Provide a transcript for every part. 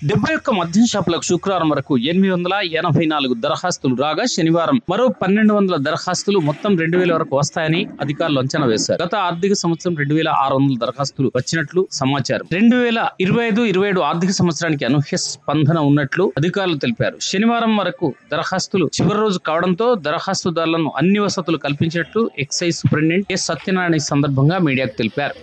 71 మద్యం షాపులకు శుక్రవారం వరకు 884 దరఖాస్తులు రాగా శనివారం మరో 1200 దరఖాస్తులు మొత్తం 2000 వరకు వస్తాయని అధికారులు అంచనా వేశారు. గత ఆర్థిక సంవత్సరం 2600 దరఖాస్తులు వచ్చినట్లు సమాచారం. 2025-27 ఆర్థిక సంవత్సరానికి అనూహ్య స్పందన ఉన్నట్లు అధికారులు తెలిపారు. శనివారం వరకు దరఖాస్తులు చివరి రోజు కావడంతో దరఖాస్తుదారులను అన్ని వసతులు కల్పించినట్లు ఎక్సైజ్ సూపరింటెండెంట్ ఎస్ సత్యనారాయణ ఈ సందర్భంగా మీడియాకు తెలిపారు.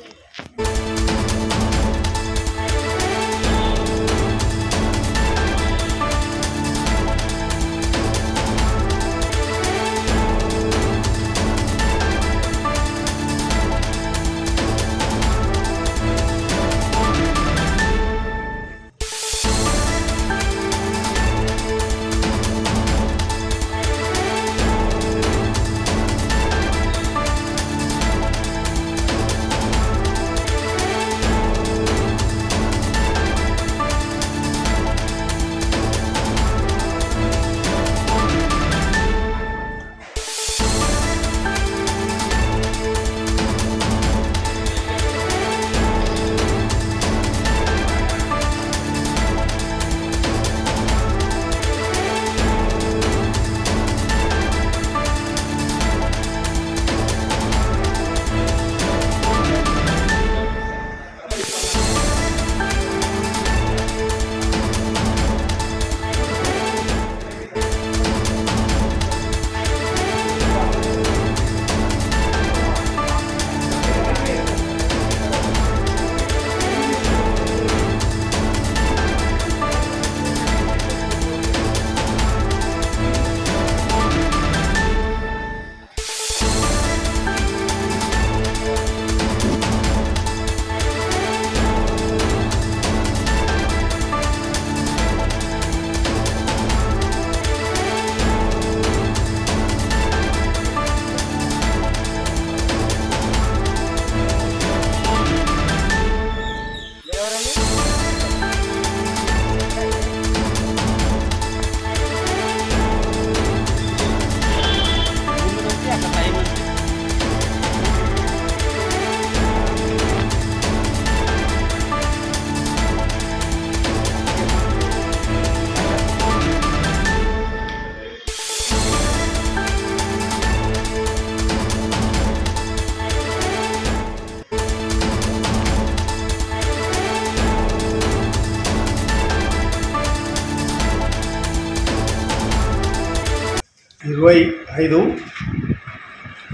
ఐదు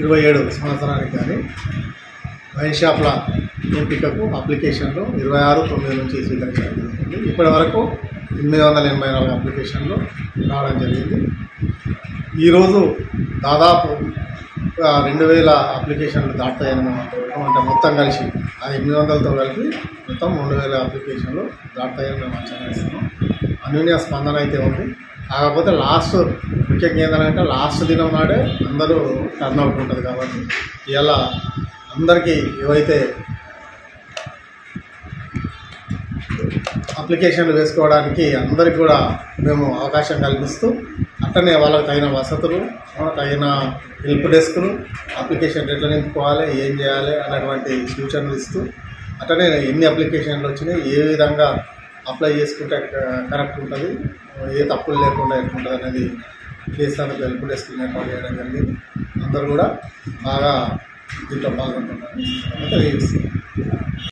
27 సంవత్సరానికి కానీ వైన్ షాప్ల ఎంపికకు అప్లికేషన్లు 26/9 నుంచి స్వీకరించడం జరుగుతుంది. ఇప్పటి వరకు 884 అప్లికేషన్లు రావడం జరిగింది. ఈరోజు దాదాపు 2000 అప్లికేషన్లు దాటుతాయని మేము అనుకుంటున్నాం. అంటే మొత్తం కలిసి అది 800తో కలిపి మొత్తం 3000 అప్లికేషన్లు దాటుతాయని మేము అంచనా వేస్తున్నాం. అనూహ్య స్పందన అయితే ఉంది. కాకపోతే లాస్ట్ ముఖ్యంగా ఏంటంటే లాస్ట్ దినం నాడే అందరూ టర్న్అవుట్ ఉంటుంది కాబట్టి ఇలా అందరికీ ఏవైతే అప్లికేషన్లు వేసుకోవడానికి అందరికి కూడా మేము అవకాశం కల్పిస్తూ అట్టనే వాళ్ళకి తగిన వసతులు, తగిన హెల్ప్ డెస్క్లు, అప్లికేషన్ ఎట్లా నింపుకోవాలి, ఏం చేయాలి అన్నటువంటి సూచనలు ఇస్తూ అట్టనే ఎన్ని అప్లికేషన్లు వచ్చినాయి, ఏ విధంగా అప్లై చేసుకుంటే కరెక్ట్ ఉంటుంది, ఏ తప్పులు లేకుండా ఎట్లుంటుంది అనేది చేసేందుకు హెల్ప్ డెస్క్ ఏర్పాటు చేయడం జరిగింది. అందరూ కూడా బాగా దీంట్లో పాల్గొంటున్నారు.